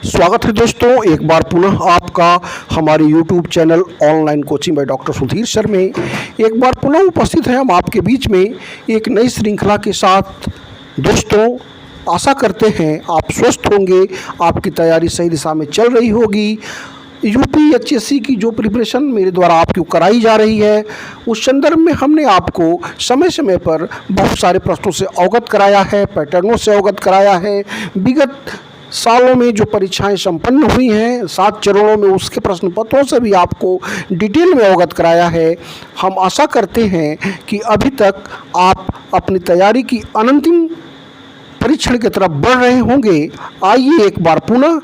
स्वागत है दोस्तों, एक बार पुनः आपका हमारे YouTube channel online coaching by doctor Sudhir sir में एक बार पुनः उपस्थित हैं हम आपके बीच में एक नई श्रृंखला के साथ। दोस्तों, आशा करते हैं आप स्वस्थ होंगे, आपकी तैयारी सही दिशा में चल रही होगी। यूपीएससी की जो प्रिपरेशन मेरे द्वारा आपको कराई जा रही है, उस संदर्भ में हमने आपको समय समय पर बहुत सारे प्रश्नों से अवगत कराया है, पैटर्नों से अवगत कराया है। विगत सालों में जो परीक्षाएं संपन्न हुई हैं 7 चरणों में, उसके प्रश्न पत्रों से भी आपको डिटेल में अवगत कराया है। हम आशा करते हैं कि अभी तक आप अपनी तैयारी की अनंतिम परीक्षण की तरफ बढ़ रहे होंगे। आइए एक बार पुनः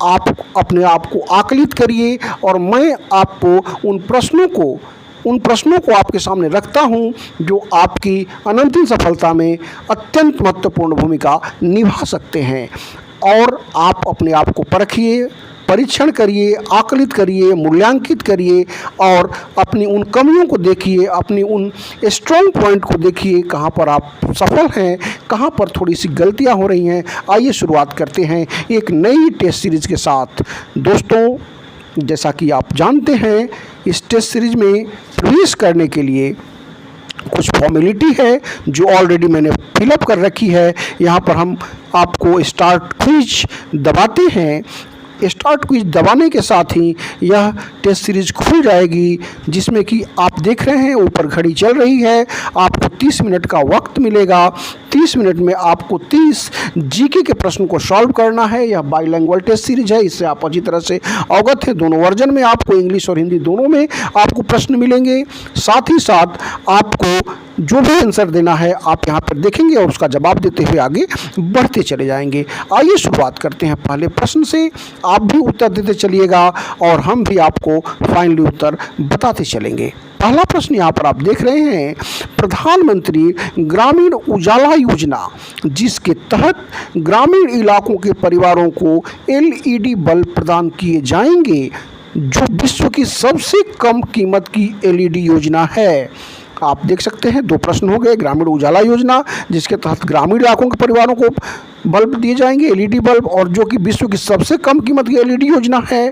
आप अपने आप को आकलित करिए और मैं आपको उन प्रश्नों को आपके सामने रखता हूं जो आपकी अनंतिम सफलता में अत्यंत महत्वपूर्ण भूमिका निभा सकते हैं। और आप अपने आप को परखिए, परीक्षण करिए, आकलित करिए, मूल्यांकित करिए और अपनी उन कमियों को देखिए, अपनी उन स्ट्रॉन्ग पॉइंट को देखिए, कहाँ पर आप सफल हैं, कहाँ पर थोड़ी सी गलतियाँ हो रही हैं। आइए शुरुआत करते हैं एक नई टेस्ट सीरीज़ के साथ। दोस्तों, जैसा कि आप जानते हैं, इस टेस्ट सीरीज में प्रवेश करने के लिए कुछ फॉर्मेलिटी है जो ऑलरेडी मैंने फिलअप कर रखी है। यहाँ पर हम आपको स्टार्ट क्विज दबाते हैं। स्टार्ट क्विज दबाने के साथ ही यह टेस्ट सीरीज खुल जाएगी, जिसमें कि आप देख रहे हैं ऊपर घड़ी चल रही है। आपको 30 मिनट का वक्त मिलेगा। 30 मिनट में आपको 30 जीके के प्रश्न को सॉल्व करना है। यह बाइलैंग्वेज टेस्ट सीरीज है, इससे आप अच्छी तरह से अवगत हैं। दोनों वर्जन में आपको इंग्लिश और हिंदी दोनों में आपको प्रश्न मिलेंगे। साथ ही साथ आपको जो भी आंसर देना है आप यहाँ पर देखेंगे और उसका जवाब देते हुए आगे बढ़ते चले जाएंगे। आइए शुरुआत करते हैं पहले प्रश्न से। आप भी उत्तर देते चलिएगा और हम भी आपको फाइनली उत्तर बताते चलेंगे। पहला प्रश्न यहाँ पर आप देख रहे हैं, प्रधानमंत्री ग्रामीण उजाला योजना, जिसके तहत ग्रामीण इलाकों के परिवारों को एलईडी बल्ब प्रदान किए जाएंगे, जो विश्व की सबसे कम कीमत की एलईडी योजना है। आप देख सकते हैं 2 प्रश्न हो गए। ग्रामीण उजाला योजना, जिसके तहत ग्रामीण इलाकों के परिवारों को बल्ब दिए जाएंगे, एलईडी बल्ब, और जो कि विश्व की सबसे कम कीमत की एलईडी योजना है,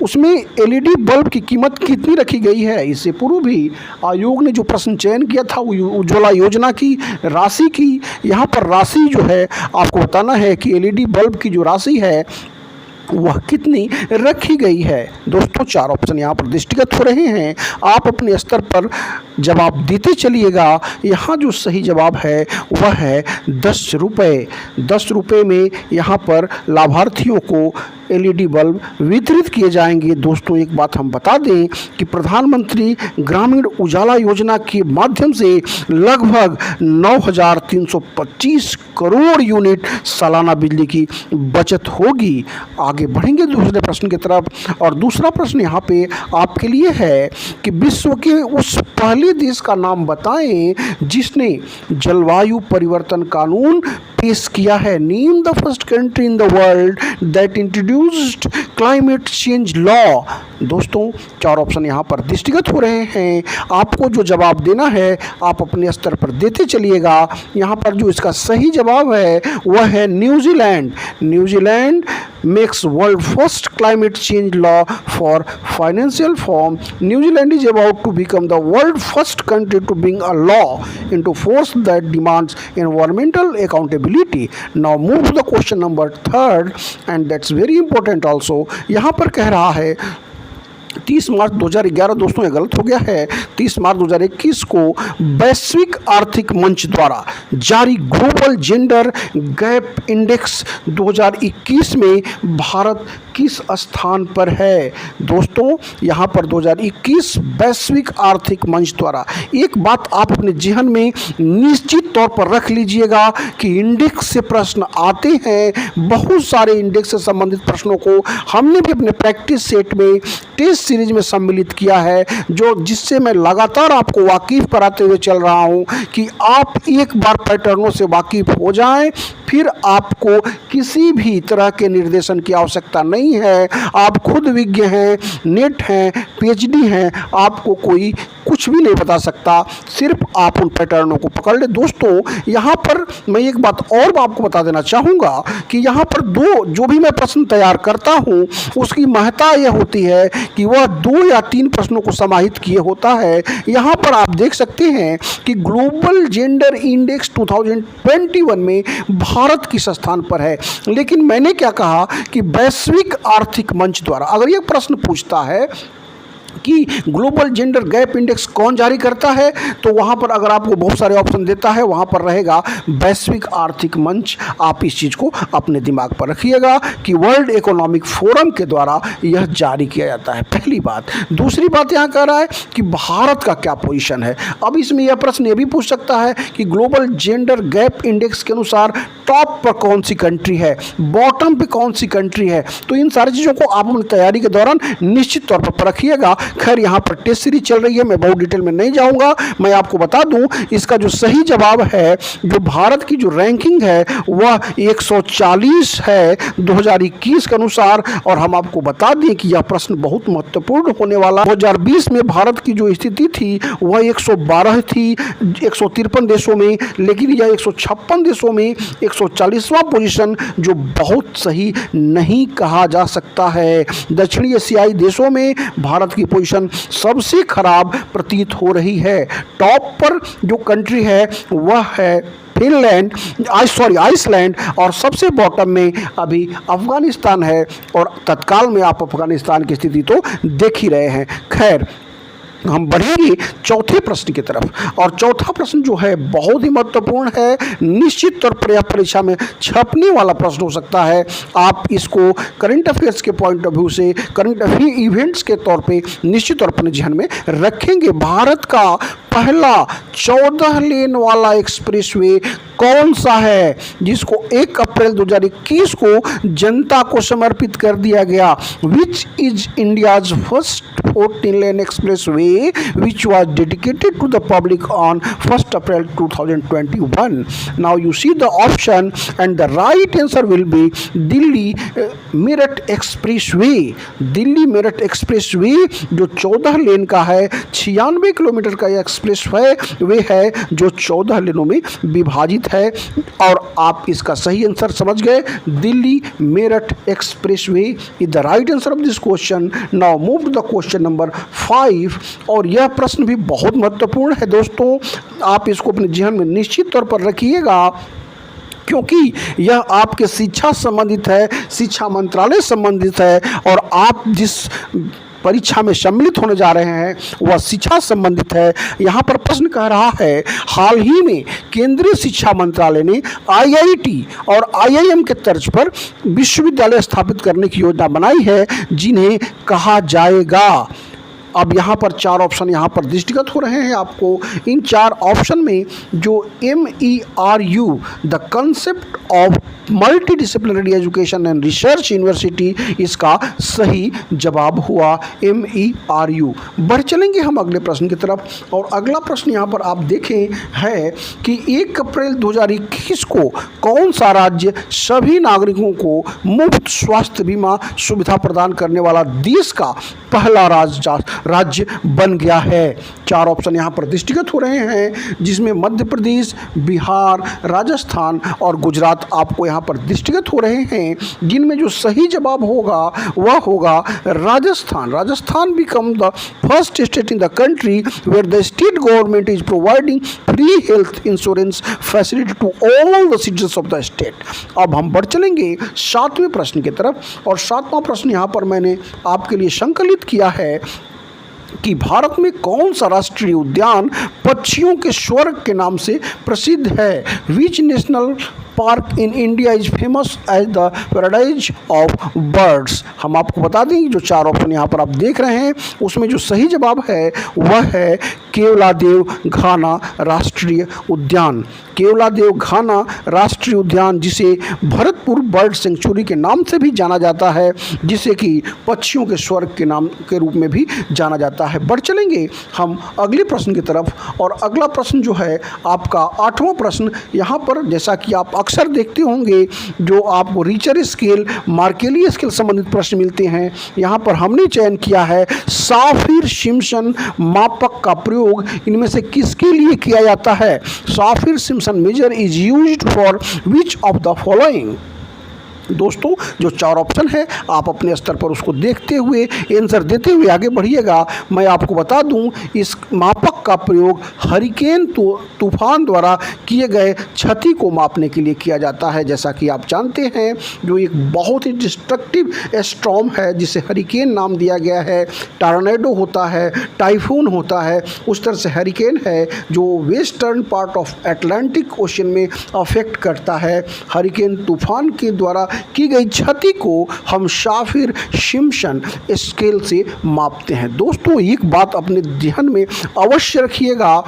उसमें एलईडी बल्ब की कीमत कितनी रखी गई है। इससे पूर्व भी आयोग ने जो प्रश्न चयन किया था उज्ज्वला योजना की राशि की, यहाँ पर राशि जो है आपको बताना है कि एलईडी बल्ब की जो राशि है वह कितनी रखी गई है। दोस्तों, 4 ऑप्शन यहाँ पर दृष्टिगत हो रहे हैं। आप अपने स्तर पर जवाब देते चलिएगा। यहाँ जो सही जवाब है वह है 10 रुपये। 10 रुपये में यहाँ पर लाभार्थियों को एलईडी बल्ब वितरित किए जाएंगे। दोस्तों, एक बात हम बता दें कि प्रधानमंत्री ग्रामीण उजाला योजना के माध्यम से लगभग 9,325 करोड़ यूनिट सालाना बिजली की बचत होगी। आगे बढ़ेंगे दूसरे प्रश्न की तरफ। और दूसरा प्रश्न यहाँ पे आपके लिए है कि विश्व के उस पहले देश का नाम बताएं जिसने जलवायु परिवर्तन कानून पेश किया है। Name the first country in the world that introduced climate change law. दोस्तों, 4 ऑप्शन यहाँ पर दृष्टिगत हो रहे हैं। आपको जो जवाब देना है आप अपने स्तर पर देते चलिएगा। यहाँ पर जो इसका सही जवाब है वह है New Zealand. New Zealand makes world first climate change law for financial firm. New Zealand is about to become the world first country to bring a law into force that demands environmental accountability. Now move to the question number 3rd, and that's very important also. यहाँ पर कह रहा है 30 मार्च 2011, दोस्तों ये गलत हो गया है, 30 मार्च 2021 को वैश्विक आर्थिक मंच द्वारा जारी ग्लोबल जेंडर गैप इंडेक्स 2021 में भारत किस स्थान पर है। दोस्तों, यहाँ पर 2021 वैश्विक आर्थिक मंच द्वारा, एक बात आप अपने जेहन में निश्चित तौर पर रख लीजिएगा कि इंडेक्स से प्रश्न आते हैं। बहुत सारे इंडेक्स से संबंधित प्रश्नों को हमने भी अपने प्रैक्टिस सेट में टेस्ट सीरीज में सम्मिलित किया है, जिससे मैं लगातार आपको वाकिफ कराते हुए चल रहा हूं कि आप एक बार पैटर्नों से वाकिफ हो जाएं, फिर आपको किसी भी तरह के निर्देशन की आवश्यकता नहीं है। आप खुद विज्ञ हैं, नेट हैं, पीएचडी हैं, आपको कोई कुछ भी नहीं बता सकता, सिर्फ आप उन पैटर्नों को पकड़ ले। दोस्तों यहाँ पर मैं एक बात और आपको बता देना चाहूँगा कि यहाँ पर जो भी मैं प्रश्न तैयार करता हूँ उसकी महत्ता यह होती है कि वह 2 या 3 प्रश्नों को समाहित किए होता है। यहाँ पर आप देख सकते हैं कि ग्लोबल जेंडर इंडेक्स 2021 में भारत किस स्थान पर है। लेकिन मैंने क्या कहा कि वैश्विक आर्थिक मंच द्वारा अगर यह प्रश्न पूछता है कि ग्लोबल जेंडर गैप इंडेक्स कौन जारी करता है, तो वहाँ पर अगर आपको बहुत सारे ऑप्शन देता है, वहाँ पर रहेगा वैश्विक आर्थिक मंच। आप इस चीज़ को अपने दिमाग पर रखिएगा कि वर्ल्ड इकोनॉमिक फोरम के द्वारा यह जारी किया जाता है, पहली बात। दूसरी बात यहाँ कह रहा है कि भारत का क्या पोजीशन है। अब इसमें यह प्रश्न ये भी पूछ सकता है कि ग्लोबल जेंडर गैप इंडेक्स के अनुसार टॉप पर कौन सी कंट्री है, बॉटम पे कौन सी कंट्री है। तो इन सारी चीज़ों को आप अपनी तैयारी के दौरान निश्चित तौर पर रखिएगा। खैर यहाँ पर टेस्ट सीरीज चल रही है, मैं बहुत डिटेल में नहीं जाऊँगा। मैं आपको बता दूँ इसका जो सही जवाब है, जो भारत की जो रैंकिंग है वह 140 है 2021 के अनुसार। और हम आपको बता दें कि यह प्रश्न बहुत महत्वपूर्ण होने वाला। 2020 में भारत की जो स्थिति थी वह 112 थी 153 देशों में, लेकिन यह 156 देशों में 140वां पोजीशन, जो बहुत सही नहीं कहा जा सकता है। दक्षिणी एशियाई देशों में भारत की पोजीशन सबसे खराब प्रतीत हो रही है। टॉप पर जो कंट्री है वह है फिनलैंड, आइसलैंड, और सबसे बॉटम में अभी अफगानिस्तान है। और तत्काल में आप अफगानिस्तान की स्थिति तो देख ही रहे हैं। खैर हम बढ़ेंगे चौथे प्रश्न की तरफ, और चौथा प्रश्न जो है बहुत ही महत्वपूर्ण है। निश्चित तौर पर यह परीक्षा में छपने वाला प्रश्न हो सकता है। आप इसको करंट अफेयर्स के पॉइंट ऑफ व्यू से, करंट इवेंट्स के तौर पे निश्चित तौर पर ध्यान में रखेंगे। भारत का पहला 14 लेन वाला एक्सप्रेसवे कौन सा है जिसको 1 अप्रैल 2021 को जनता को समर्पित कर दिया गया? Which is India's first 14 lane expressway which was dedicated to the public on 1st April 2021. Now you see the option and the right answer will be Delhi Meerut Expressway. Delhi Meerut expressway जो 14 लेन का है, 96 किलोमीटर का यह express way है जो 14 लेनों में विभाजित है। और आप इसका सही आंसर समझ गए, Delhi Meerut expressway is the right answer of this question. Now move to the question number 5, और यह प्रश्न भी बहुत महत्वपूर्ण है दोस्तों। आप इसको अपने जीवन में निश्चित तौर पर रखिएगा, क्योंकि यह आपके शिक्षा संबंधित है, शिक्षा मंत्रालय संबंधित है, और आप जिस परीक्षा में सम्मिलित होने जा रहे हैं वह शिक्षा संबंधित है। यहाँ पर प्रश्न कह रहा है, हाल ही में केंद्रीय शिक्षा मंत्रालय ने आईआईटी और आईआईएम के तर्ज पर विश्वविद्यालय स्थापित करने की योजना बनाई है, जिन्हें कहा जाएगा। अब यहाँ पर 4 ऑप्शन यहाँ पर दृष्टिगत हो रहे हैं आपको। इन 4 ऑप्शन में जो MERU the concept of multi disciplinary education and research university, इसका सही जवाब हुआ MERU। बढ़ चलेंगे हम अगले प्रश्न की तरफ, और अगला प्रश्न यहाँ पर आप देखें है कि 1 अप्रैल 2021 को कौन सा राज्य सभी नागरिकों को मुफ्त स्वास्थ्य बीमा सुविधा प्रदान करने वाला देश का पहला राज्य बन गया है? 4 ऑप्शन यहाँ पर दृष्टिगत हो रहे हैं, जिसमें मध्य प्रदेश, बिहार, राजस्थान और गुजरात आपको यहाँ पर दृष्टिगत हो रहे हैं, जिनमें जो सही जवाब होगा वह होगा Rajasthan. Rajasthan become the first state in the country where the state government is providing free health insurance facility to all the citizens of the state. अब हम बढ़ चलेंगे 7वें प्रश्न की तरफ, और 7वां प्रश्न यहाँ पर मैंने आपके लिए संकलित किया है कि भारत में कौन सा राष्ट्रीय उद्यान पक्षियों के स्वर्ग के नाम से प्रसिद्ध है? Which national park in India is famous as the paradise of birds. हम आपको बता दें जो 4 ऑप्शन यहाँ पर आप देख रहे हैं उसमें जो सही जवाब है वह है केवलादेव घाना राष्ट्रीय उद्यान। केवलादेव घाना राष्ट्रीय उद्यान, जिसे भरतपुर बर्ड सेंचुरी के नाम से भी जाना जाता है, जिसे कि पक्षियों के स्वर्ग के नाम के रूप में भी जाना जाता है। बढ़ चलेंगे हम अगले प्रश्न की तरफ, और अगला प्रश्न जो है आपका 8वां प्रश्न। यहाँ पर जैसा कि आप अक्सर देखते होंगे, जो आपको रिचर स्केल, मार्केली स्केल संबंधित प्रश्न मिलते हैं, यहाँ पर हमने चयन किया है साफिर सिम्पसन मापक का प्रयोग इनमें से किसके लिए किया जाता है। Saffir Simpson measure is used for which of the following. दोस्तों, जो 4 ऑप्शन है आप अपने स्तर पर उसको देखते हुए आंसर देते हुए आगे बढ़िएगा। मैं आपको बता दूं, इस मापक का प्रयोग हरिकेन तूफान द्वारा किए गए क्षति को मापने के लिए किया जाता है। जैसा कि आप जानते हैं, जो एक बहुत ही डिस्ट्रक्टिव स्टॉर्म है जिसे हरिकेन नाम दिया गया है, टॉर्नेडो होता है, टाइफून होता है, उस तरह से हरिकेन है जो western part of Atlantic ocean में अफेक्ट करता है। हरिकेन तूफान के द्वारा की गई क्षति को हम साफिर सिम्पसन स्केल से मापते हैं। दोस्तों, एक बात अपने ध्यान में अवश्य रखिएगा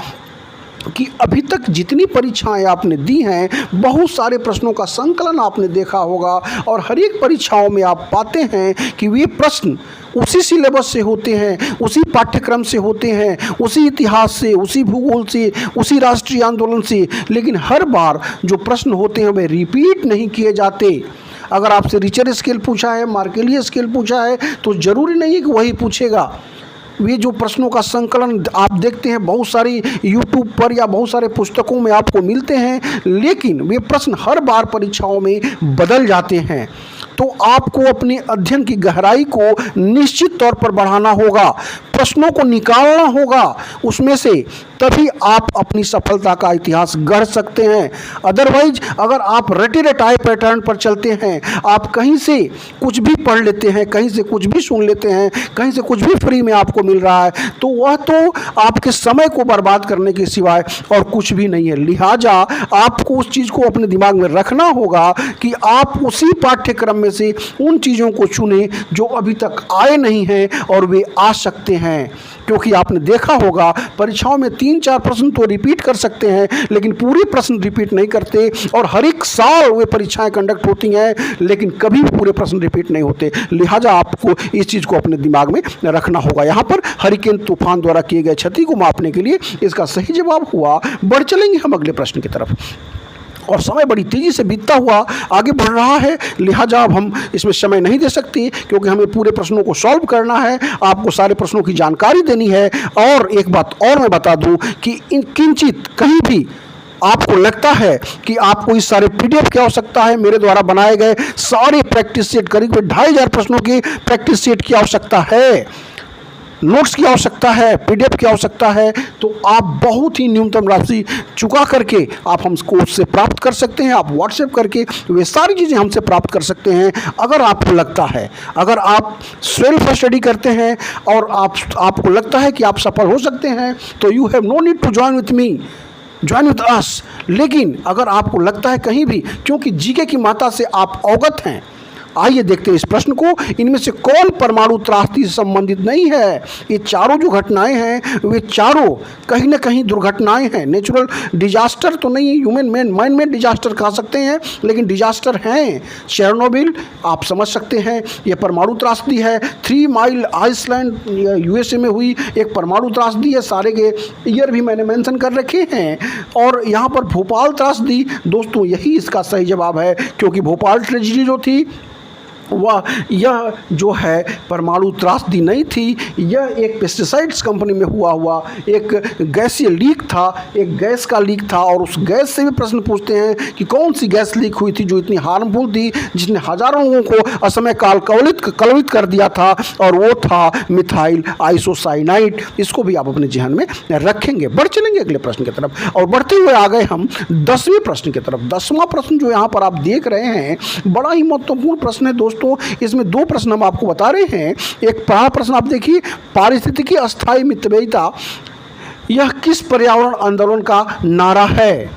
कि अभी तक जितनी परीक्षाएं आपने दी हैं, बहुत सारे प्रश्नों का संकलन आपने देखा होगा, और हर एक परीक्षाओं में आप पाते हैं कि वे प्रश्न उसी सिलेबस से होते हैं, उसी पाठ्यक्रम से होते हैं, उसी इतिहास से, उसी भूगोल से, उसी राष्ट्रीय आंदोलन से, लेकिन हर बार जो प्रश्न होते हैं वे रिपीट नहीं किए जाते। अगर आपसे रिचर स्केल पूछा है, मार्केली स्केल पूछा है, तो ज़रूरी नहीं है कि वही पूछेगा। वे जो प्रश्नों का संकलन आप देखते हैं बहुत सारी यूट्यूब पर या बहुत सारे पुस्तकों में आपको मिलते हैं, लेकिन वे प्रश्न हर बार परीक्षाओं में बदल जाते हैं। तो आपको अपने अध्ययन की गहराई को निश्चित तौर पर बढ़ाना होगा, प्रश्नों को निकालना होगा उसमें से, तभी आप अपनी सफलता का इतिहास गढ़ सकते हैं। अदरवाइज अगर आप रटे रटाए पैटर्न पर चलते हैं, आप कहीं से कुछ भी पढ़ लेते हैं, कहीं से कुछ भी सुन लेते हैं, कहीं से कुछ भी फ्री में आपको मिल रहा है, तो वह तो आपके समय को बर्बाद करने के सिवाय और कुछ भी नहीं है। लिहाजा आपको उस चीज़ को अपने दिमाग में रखना होगा कि आप उसी पाठ्यक्रम में से उन चीज़ों को चुनें जो अभी तक आए नहीं हैं और वे आ सकते हैं। क्योंकि आपने देखा होगा परीक्षाओं में 3-4 प्रश्न तो रिपीट कर सकते हैं, लेकिन पूरे प्रश्न रिपीट नहीं करते, और हर एक साल वे परीक्षाएं कंडक्ट होती हैं, लेकिन कभी भी पूरे प्रश्न रिपीट नहीं होते। लिहाजा आपको इस चीज़ को अपने दिमाग में रखना होगा। यहाँ पर हरिकेन तूफान द्वारा किए गए क्षति को मापने के लिए इसका सही जवाब हुआ। बढ़ चलेंगे हम अगले प्रश्न की तरफ, और समय बड़ी तेज़ी से बीतता हुआ आगे बढ़ रहा है, लिहाजा अब हम इसमें समय नहीं दे सकते, क्योंकि हमें पूरे प्रश्नों को सॉल्व करना है, आपको सारे प्रश्नों की जानकारी देनी है। और एक बात और मैं बता दूं कि इन किंचित कहीं भी आपको लगता है कि आपको इस सारे PDF की आवश्यकता है, मेरे द्वारा बनाए गए सारे प्रैक्टिस सेट, करीब 2500 प्रश्नों की प्रैक्टिस सेट की आवश्यकता है, नोट्स की आवश्यकता है, PDF की आवश्यकता है, तो आप बहुत ही न्यूनतम राशि चुका करके आप हमको उससे प्राप्त कर सकते हैं। आप व्हाट्सएप करके वे सारी चीज़ें हमसे प्राप्त कर सकते हैं। अगर आपको लगता है, अगर आप सेल्फ स्टडी करते हैं और आपको लगता है कि आप सफल हो सकते हैं, तो you have no need to join with me, join with us. लेकिन अगर आपको लगता है कहीं भी, क्योंकि जीके की मात्रा से आप अवगत हैं, आइए देखते हैं इस प्रश्न को। इनमें से कौन परमाणु त्रासदी से संबंधित नहीं है? ये चारों जो घटनाएं हैं वे चारों कहीं ना कहीं दुर्घटनाएं हैं। नेचुरल डिजास्टर तो नहीं, ह्यूमन मैन मेड डिजास्टर कह सकते हैं, लेकिन डिजास्टर हैं। चेरनोबिल आप समझ सकते हैं, ये परमाणु त्रासदी है। 3 माइल आइसलैंड USA में हुई एक परमाणु त्रासदी है, सारे के ईयर भी मैंने मेंशन कर रखे हैं। और यहाँ पर भोपाल त्रासदी, दोस्तों यही इसका सही जवाब है, क्योंकि भोपाल ट्रेजिडी जो थी वह यह जो है परमाणु त्रासदी नहीं थी, यह एक पेस्टिसाइड्स कंपनी में हुआ एक गैसीय लीक था, एक गैस का लीक था। और उस गैस से भी प्रश्न पूछते हैं कि कौन सी गैस लीक हुई थी जो इतनी हार्मफुल थी, जिसने हजारों लोगों को असमय काल कलवित कर दिया था, और वो था मिथाइल आइसोसाइनाइड। इसको भी आप अपने ध्यान में रखेंगे। बढ़ चलेंगे अगले प्रश्न की तरफ, और बढ़ते हुए आ गए हम 10वें प्रश्न की तरफ। 10वां प्रश्न जो यहाँ पर आप देख रहे हैं बड़ा ही महत्वपूर्ण प्रश्न है दोस्तों। इसमें 2 प्रश्न हम आपको बता रहे हैं। एक पहला प्रश्न आप देखिए, पारिस्थितिकी अस्थायी मितव्ययिता यह किस पर्यावरण आंदोलन का नारा है?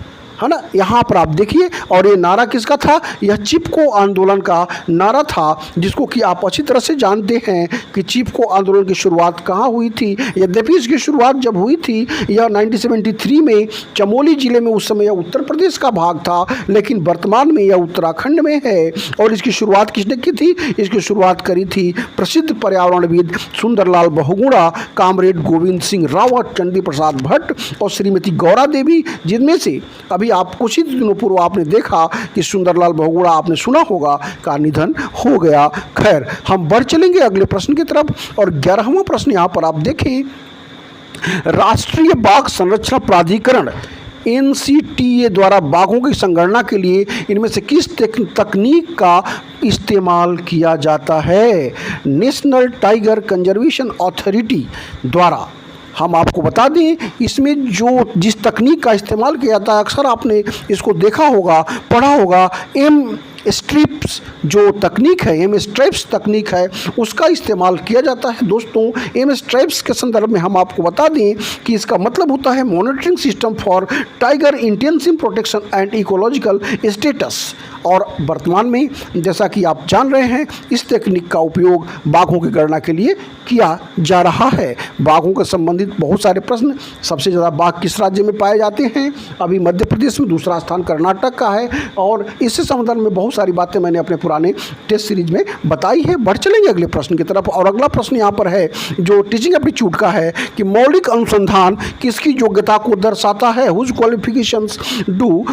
है ना। यहाँ पर आप देखिए, और ये नारा किसका था? यह चिपको आंदोलन का नारा था, जिसको कि आप अच्छी तरह से जानते हैं कि चिपको आंदोलन की शुरुआत कहाँ हुई थी। यद्यपि इसकी शुरुआत जब हुई थी यह 1973 में चमोली जिले में, उस समय यह उत्तर प्रदेश का भाग था, लेकिन वर्तमान में यह उत्तराखंड में है। और इसकी शुरुआत किसने की थी? इसकी शुरुआत करी थी प्रसिद्ध पर्यावरणविद सुंदरलाल बहुगुणा, कामरेड गोविंद सिंह रावत, चंडी प्रसाद भट्ट और श्रीमती गौरा देवी, जिनमें से अभी आप कुछ ही दिनों पूर्व आपने देखा कि सुंदरलाल बहुगुणा, आपने सुना होगा, का निधन हो गया। खैर, हम बढ़ चलेंगे अगले प्रश्न की तरफ। और 11वां प्रश्न यहाँ पर आप देखें, राष्ट्रीय बाघ संरक्षण प्राधिकरण NCTA द्वारा बाघों की संगणना के लिए इनमें से किस तकनीक का इस्तेमाल किया जाता है? नेशनल टाइगर कंजर्वेशन अथॉरिटी द्वारा। हम आपको बता दें, इसमें जिस तकनीक का इस्तेमाल किया जाता है, अक्सर आपने इसको देखा होगा, पढ़ा होगा, स्ट्रिप्स जो तकनीक है, एम स्ट्राइप्स तकनीक है, उसका इस्तेमाल किया जाता है। दोस्तों, एम स्ट्राइप्स के संदर्भ में हम आपको बता दें कि इसका मतलब होता है monitoring system for tiger intensive protection and ecological status. और वर्तमान में, जैसा कि आप जान रहे हैं, इस तकनीक का उपयोग बाघों की गणना के लिए किया जा रहा है। बाघों के संबंधित बहुत सारे प्रश्न, सबसे ज़्यादा बाघ किस राज्य में पाए जाते हैं? अभी मध्य प्रदेश में, दूसरा स्थान कर्नाटक का है। और इससे संबंध में बहुत सारी बातें मैंने अपने पुराने टेस्ट सीरीज में बताई है। बढ़ चलेंगे अगले प्रश्न की तरफ। और अगला प्रश्न यहाँ पर है जो टीचिंग एप्टीट्यूड का है कि मौलिक अनुसंधान किसकी योग्यता को दर्शाता है? Whose qualifications do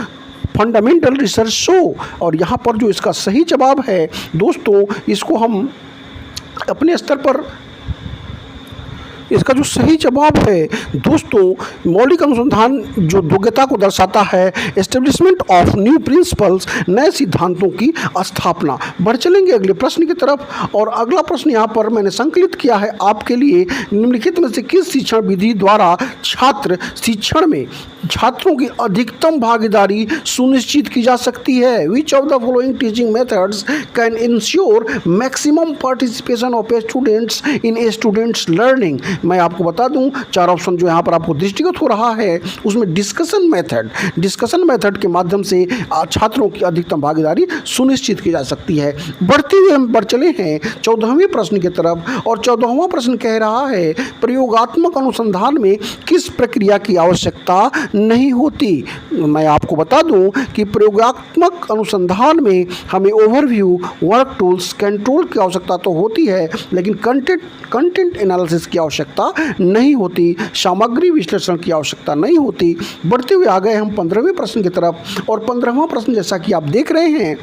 fundamental research show? और यहाँ पर जो इसका सही जवाब है दोस्तों, इसको हम अपने स्तर पर, इसका जो सही जवाब है दोस्तों, मौलिक अनुसंधान जो योग्यता को दर्शाता है, एस्टेब्लिशमेंट ऑफ न्यू प्रिंसिपल्स, नए सिद्धांतों की स्थापना। बढ़ चलेंगे अगले प्रश्न की तरफ। और अगला प्रश्न यहाँ पर मैंने संकलित किया है आपके लिए, निम्नलिखित में से किस शिक्षण विधि द्वारा छात्र शिक्षण में छात्रों की अधिकतम भागीदारी सुनिश्चित की जा सकती है? Which of the following teaching methods can ensure maximum participation of students in students learning? मैं आपको बता दूं, 4 ऑप्शन जो यहाँ पर आपको दृष्टिगत हो रहा है, उसमें डिस्कशन मेथड के माध्यम से छात्रों की अधिकतम भागीदारी सुनिश्चित की जा सकती है। बढ़ते हुए हम बढ़ चले हैं 14वें प्रश्न की तरफ। और 14वां प्रश्न कह रहा है, प्रयोगात्मक अनुसंधान में किस प्रक्रिया की आवश्यकता नहीं होती? मैं आपको बता दूं कि प्रयोगात्मक अनुसंधान में हमें ओवरव्यू, वर्क टूल्स, कंट्रोल की आवश्यकता तो होती है, लेकिन कंटेंट एनालिसिस की आवश्यकता नहीं होती, सामग्री विश्लेषण की आवश्यकता नहीं होती। बढ़ते हुए आ गए हम 15वें प्रश्न की तरफ। और 15वां प्रश्न जैसा कि आप देख रहे हैं,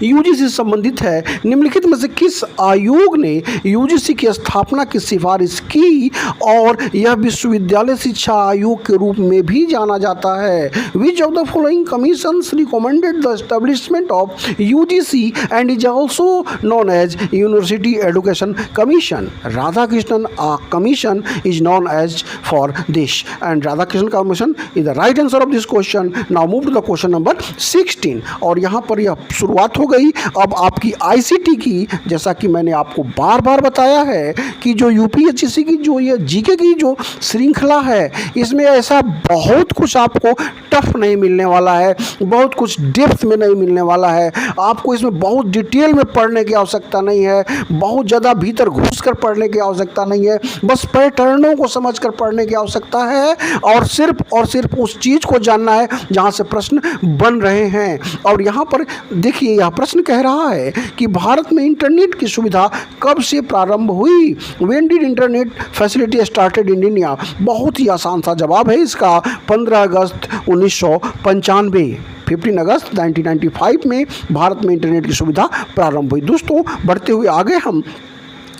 यूजीसी से संबंधित है। निम्नलिखित में से किस आयोग ने यूजीसी की स्थापना की सिफारिश की और यह विश्वविद्यालय शिक्षा आयोग के रूप में भी जाना जाता है? Which of the following commissions recommended the establishment of UGC and is also known as university education commission? Radhakrishnan commission is known as for this, and Radhakrishnan commission is the right answer of this question. Now move to the question number 16। और यहाँ पर यह शुरुआत हो गई अब आपकी ICT की। जैसा कि मैंने आपको बार बार बताया है कि जो यूपीएससी की जो ये जीके की जो श्रृंखला है, इसमें ऐसा बहुत कुछ आपको टफ नहीं मिलने वाला है, बहुत कुछ डेप्थ में नहीं मिलने वाला है। आपको इसमें बहुत डिटेल में पढ़ने की आवश्यकता नहीं है, बहुत ज़्यादा भीतर घुस कर पढ़ने की आवश्यकता नहीं है, बस पैटर्नों को समझ कर पढ़ने की आवश्यकता है और सिर्फ उस चीज़ को जानना है जहाँ से प्रश्न बन रहे हैं। और यहाँ पर देखिए, यह प्रश्न कह रहा है कि भारत में इंटरनेट की सुविधा कब से प्रारंभ हुई? When did internet facility started in India? बहुत ही आसान सा जवाब है इसका, 15 अगस्त 1995, 15 अगस्त 1995 में भारत में इंटरनेट की सुविधा प्रारंभ हुई। दोस्तों, बढ़ते हुए आगे हम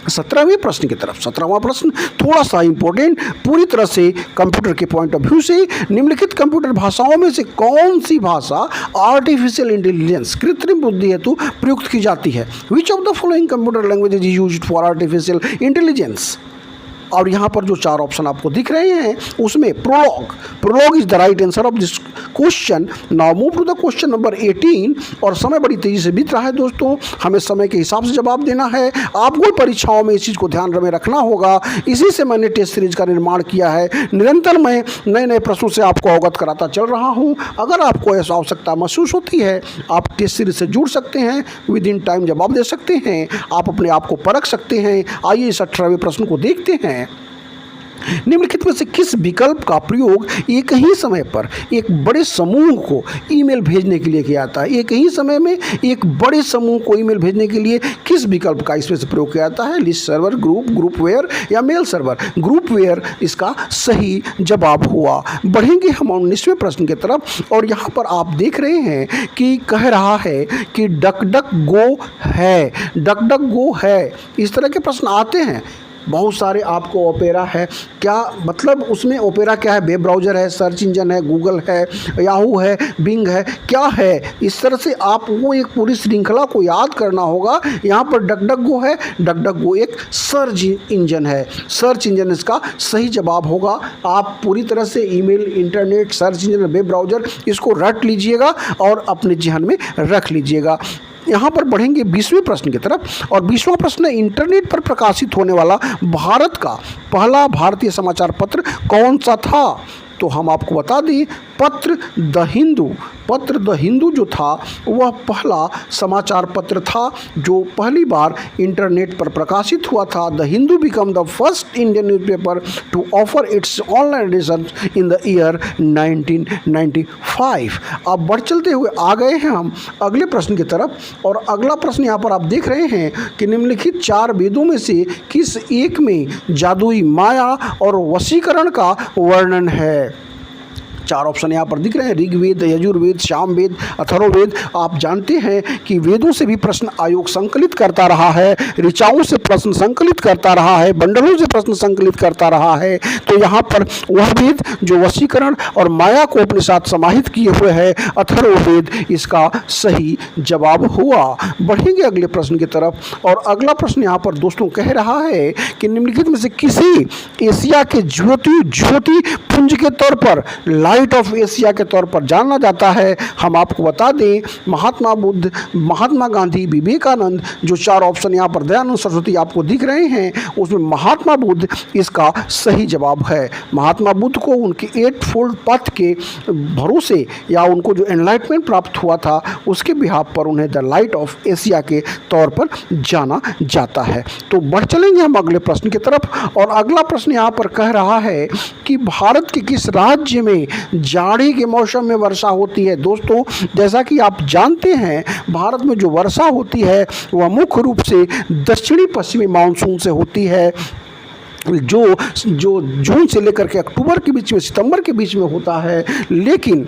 17वें प्रश्न की तरफ। 17वां प्रश्न थोड़ा सा इंपॉर्टेंट, पूरी तरह से कंप्यूटर के पॉइंट ऑफ व्यू से, निम्नलिखित कंप्यूटर भाषाओं में से कौन सी भाषा आर्टिफिशियल इंटेलिजेंस, कृत्रिम बुद्धि हेतु प्रयुक्त की जाती है? Which of the following computer language is used for artificial intelligence? और यहाँ पर जो 4 ऑप्शन आपको दिख रहे हैं उसमें Prolog is the right answer of this question. Now move to the question number 18। और समय बड़ी तेजी से बीत रहा है दोस्तों, हमें समय के हिसाब से जवाब देना है। आपको परीक्षाओं में इस चीज़ को ध्यान में रखना होगा, इसी से मैंने टेस्ट सीरीज का निर्माण किया है। निरंतर मैं नए नए प्रश्नों से आपको अवगत कराता चल रहा हूँ। अगर आपको ऐसा आवश्यकता महसूस होती है, आप टेस्ट सीरीज से जुड़ सकते हैं, विद इन टाइम जवाब दे सकते हैं, आप अपने आप को परख सकते हैं। आइए इस 18वें प्रश्न को देखते हैं। निम्नलिखित में से किस विकल्प का प्रयोग एक ही समय पर एक बड़े समूह को ईमेल भेजने के लिए किया जाता है? एक ही समय में एक बड़े समूह को ईमेल भेजने के लिए किस विकल्प का इसमें से प्रयोग किया जाता है? लिस्ट सर्वर, ग्रुपवेयर या मेल सर्वर? ग्रुपवेयर इसका सही जवाब हुआ। बढ़ेंगे हम 19वें प्रश्न की तरफ और यहाँ पर आप देख रहे हैं कि कह रहा है कि डक गो है, डक गो है। इस तरह के प्रश्न आते हैं बहुत सारे। आपको ओपेरा है, क्या मतलब उसमें ओपेरा क्या है? वेब ब्राउज़र है, सर्च इंजन है, गूगल है, याहू है, बिंग है, क्या है? इस तरह से आपको एक पूरी श्रृंखला को याद करना होगा। यहाँ पर डक गो है, डक गो एक सर्च इंजन है, सर्च इंजन इसका सही जवाब होगा। आप पूरी तरह से email, internet, search engine, web browser इसको रट लीजिएगा और अपने ज़हन में रख लीजिएगा। यहाँ पर बढ़ेंगे 20वें प्रश्न की तरफ और 20वां प्रश्न है, इंटरनेट पर प्रकाशित होने वाला भारत का पहला भारतीय समाचार पत्र कौन सा था? तो हम आपको बता दें, पत्र द हिंदू जो था वह पहला समाचार पत्र था जो पहली बार इंटरनेट पर प्रकाशित हुआ था। The Hindu become the first Indian newspaper to offer its online edition in the year 1995। अब बढ़ चलते हुए आ गए हैं हम अगले प्रश्न की तरफ और अगला प्रश्न यहाँ पर आप देख रहे हैं कि निम्नलिखित 4 वेदों में से किस एक में जादुई माया और वशीकरण का वर्णन है? 4 ऑप्शन यहाँ पर दिख रहे हैं, ऋग्वेद, यजुर्वेद, सामवेद, अथर्ववेद। आप जानते हैं कि वेदों से भी प्रश्न आयोग संकलित करता रहा है, ऋचाओं से प्रश्न संकलित करता रहा है, बंडलों से प्रश्न संकलित करता रहा है। तो यहाँ पर वह वेद जो वशीकरण और माया को अपने साथ समाहित किए हुए है, अथर्ववेद इसका सही जवाब हुआ। बढ़ेंगे अगले प्रश्न की तरफ और अगला प्रश्न यहाँ पर दोस्तों कह रहा है कि निम्नलिखित में से किसी एशिया के ज्योति पुंज के तौर पर, लाइट ऑफ एशिया के तौर पर जाना जाता है? हम आपको बता दें, महात्मा बुद्ध, महात्मा गांधी, विवेकानंद। जो 4 ऑप्शन यहाँ पर दयानंद सरस्वती आपको दिख रहे हैं उसमें महात्मा बुद्ध इसका सही जवाब है। महात्मा बुद्ध को उनके 8 फोल्ड पथ के भरोसे या उनको जो एनलाइटमेंट प्राप्त हुआ था उसके बिहाफ पर उन्हें द लाइट ऑफ एशिया के तौर पर जाना जाता है। तो बढ़ चलेंगे हम अगले प्रश्न की तरफ और अगला प्रश्न यहाँ पर कह रहा है कि भारत के किस राज्य में जाड़े के मौसम में वर्षा होती है? दोस्तों जैसा कि आप जानते हैं भारत में जो वर्षा होती है वह मुख्य रूप से दक्षिणी पश्चिमी मानसून से होती है जो जून से लेकर के अक्टूबर के बीच में, सितंबर के बीच में होता है। लेकिन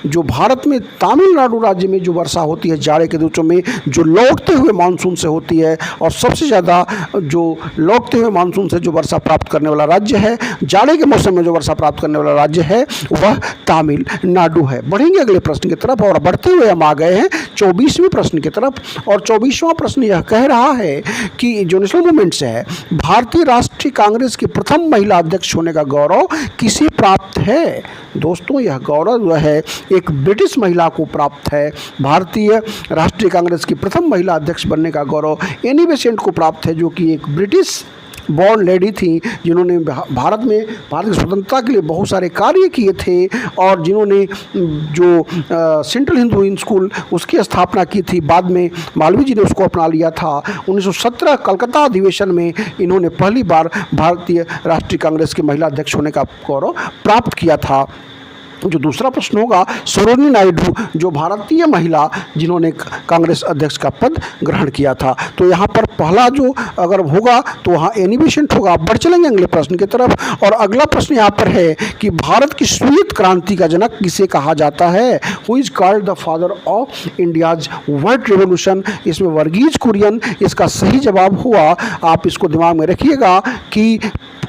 जो भारत में तमिलनाडु राज्य में जो वर्षा होती है जाड़े के दिनों में, जो लौटते हुए मानसून से होती है और सबसे ज़्यादा जो लौटते हुए मानसून से जो वर्षा प्राप्त करने वाला राज्य है, जाड़े के मौसम में जो वर्षा प्राप्त करने वाला राज्य है वह तमिलनाडु है। बढ़ेंगे अगले प्रश्न की तरफ और बढ़ते हुए हम आ गए हैं 24वें प्रश्न की तरफ और 24वां प्रश्न यह कह रहा है कि जो नेशनल मूवमेंट से है, भारतीय राष्ट्रीय कांग्रेस की प्रथम महिला अध्यक्ष होने का गौरव किसे प्राप्त है? दोस्तों यह गौरव जो है एक ब्रिटिश महिला को प्राप्त है। भारतीय राष्ट्रीय कांग्रेस की प्रथम महिला अध्यक्ष बनने का गौरव एनी बेसेंट को प्राप्त है, जो कि एक ब्रिटिश बॉर्न लेडी थी जिन्होंने भारत की स्वतंत्रता के लिए बहुत सारे कार्य किए थे और जिन्होंने जो सेंट्रल हिंदू स्कूल उसकी स्थापना की थी। बाद में मालवीय जी ने उसको अपना लिया था। 1917 कलकत्ता अधिवेशन में इन्होंने पहली बार भारतीय राष्ट्रीय कांग्रेस की महिला अध्यक्ष होने का गौरव प्राप्त किया था। जो दूसरा प्रश्न होगा, सरोजिनी नायडू जो भारतीय महिला जिन्होंने कांग्रेस अध्यक्ष का पद ग्रहण किया था। तो यहाँ पर पहला जो अगर होगा तो वहाँ एनी बेसेंट होगा। बढ़ चलेंगे अगले प्रश्न की तरफ और अगला प्रश्न यहाँ पर है कि भारत की श्वेत क्रांति का जनक किसे कहा जाता है? Who is called the father of India's white revolution? इसमें वर्गीज कुरियन इसका सही जवाब हुआ। आप इसको दिमाग में रखिएगा कि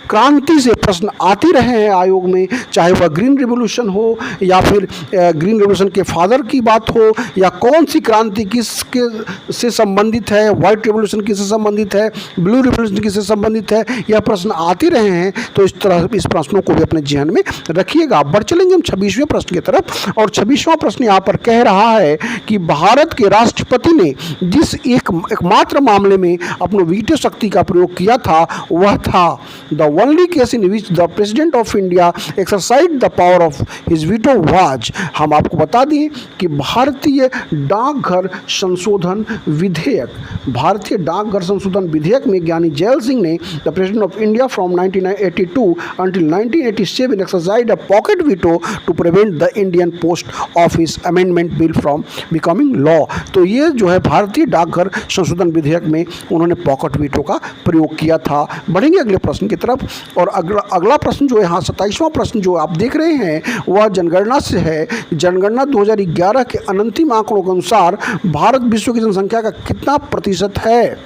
क्रांति से प्रश्न आते रहे हैं आयोग में, चाहे वह ग्रीन रिवॉल्यूशन हो या फिर ग्रीन रिवॉल्यूशन के फादर की बात हो, या कौन सी क्रांति किसके से संबंधित है, व्हाइट रिवॉल्यूशन किससे संबंधित है, ब्लू रिवॉल्यूशन किससे संबंधित है, यह प्रश्न आते रहे हैं। तो इस तरह इस प्रश्नों को भी अपने ज़हन में रखिएगा। बढ़ चलेंगे हम 26वें प्रश्न की तरफ, और 26वां प्रश्न यहाँ पर कह रहा है कि भारत के राष्ट्रपति ने जिस एकमात्र मामले में अपने वीटो शक्ति का प्रयोग किया था वह था the only case in which the president of India exercise the power of his veto was. हम आपको बता दें कि भारतीय डाकघर संशोधन विधेयक, भारतीय डाकघर संशोधन विधेयक में ज्ञानी जैल सिंह ने the president of India from 1982 until 1987 exercised a pocket veto to prevent the Indian Post Office Amendment Bill from becoming law। तो ये जो है भारतीय डाकघर संशोधन विधेयक में उन्होंने पॉकेट वीटो का प्रयोग किया था। बढ़ेंगे अगले प्रश्न की तरफ, और अगला प्रश्न जो है यहाँ 27वां प्रश्न जो आप देख रहे हैं वह जनगणना से है। जनगणना 2011 के अंतिम आंकड़ों के अनुसार भारत विश्व की जनसंख्या का कितना प्रतिशत है?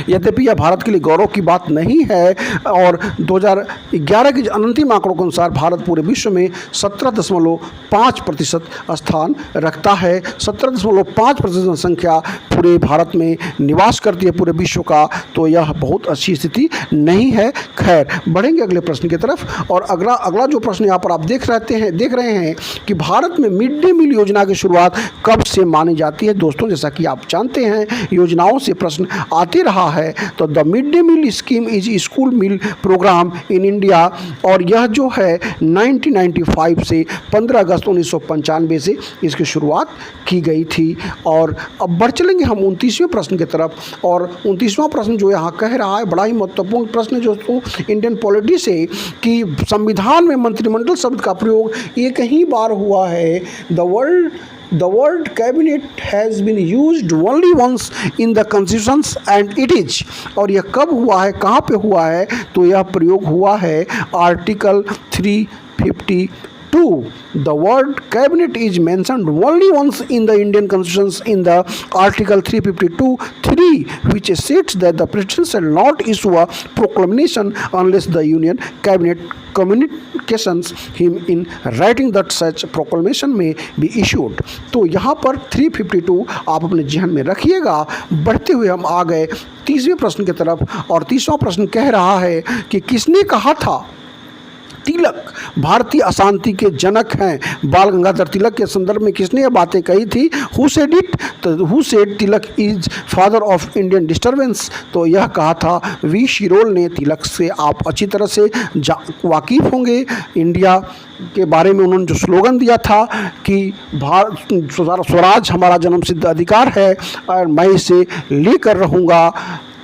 यद्यपि यह भारत के लिए गौरव की बात नहीं है, और 2011 के अंतिम आंकड़ों के अनुसार भारत पूरे विश्व में 17.5% स्थान रखता है। 17.5% जनसंख्या पूरे भारत में निवास करती है पूरे विश्व का, तो यह बहुत अच्छी स्थिति नहीं है। खैर, बढ़ेंगे अगले प्रश्न की तरफ, और अगला जो प्रश्न यहाँ पर आप देख रहे हैं कि भारत में मिड डे मील योजना की शुरुआत कब से मानी जाती है। दोस्तों, जैसा कि आप जानते हैं योजनाओं से प्रश्न आते रहा है, तो the mid day meal scheme is school meal program in India, और यह जो है 1995 से 15 अगस्त 1995 से इसकी शुरुआत की गई थी। और अब बढ़ चलेंगे हम 29वें प्रश्न की तरफ, और 29वां प्रश्न जो यहाँ कह रहा है बड़ा ही महत्वपूर्ण प्रश्न है दोस्तों इंडियन पॉलिटी से, कि संविधान में मंत्रिमंडल शब्द का प्रयोग एक ही बार हुआ है। The word cabinet has been used only once in the constitutions and it is, और यह कब हुआ है, कहाँ पे हुआ है? तो यह प्रयोग हुआ है article 352। The word cabinet is mentioned only once in the Indian constitutions in the article 352(3), which states that the president shall not issue a proclamation unless the union cabinet communications him in writing that such proclamation may be issued। तो यहाँ पर 352 आप अपने ज़हन में रखिएगा। बढ़ते हुए हम आ गए 30वें प्रश्न की तरफ, और 30वां प्रश्न कह रहा है कि किसने कहा था तिलक भारतीय अशांति के जनक हैं? बाल गंगाधर तिलक के संदर्भ में किसने ये बातें कही थी? Who said it? तो who said Tilak is father of Indian disturbance? तो यह कहा था वी शिरोल ने। तिलक से आप अच्छी तरह से वाकिफ़ होंगे। इंडिया के बारे में उन्होंने जो स्लोगन दिया था कि भारत स्वराज हमारा जन्मसिद्ध अधिकार है और मैं इसे लेकर रहूँगा।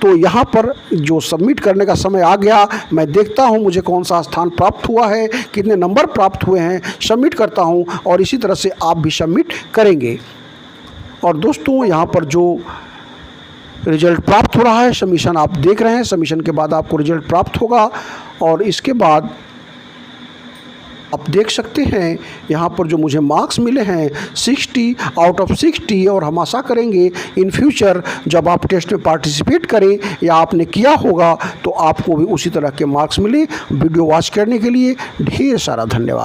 तो यहाँ पर जो सबमिट करने का समय आ गया, मैं देखता हूँ मुझे कौन सा स्थान प्राप्त हुआ है, कितने नंबर प्राप्त हुए हैं, सबमिट करता हूँ, और इसी तरह से आप भी सबमिट करेंगे। और दोस्तों, यहाँ पर जो रिजल्ट प्राप्त हो रहा है, सबमिशन आप देख रहे हैं, सबमिशन के बाद आपको रिजल्ट प्राप्त होगा, और इसके बाद आप देख सकते हैं यहाँ पर जो मुझे मार्क्स मिले हैं 60 आउट ऑफ 60, और हम आशा करेंगे इन फ्यूचर जब आप टेस्ट में पार्टिसिपेट करें या आपने किया होगा तो आपको भी उसी तरह के मार्क्स मिले। वीडियो वॉच करने के लिए ढेर सारा धन्यवाद।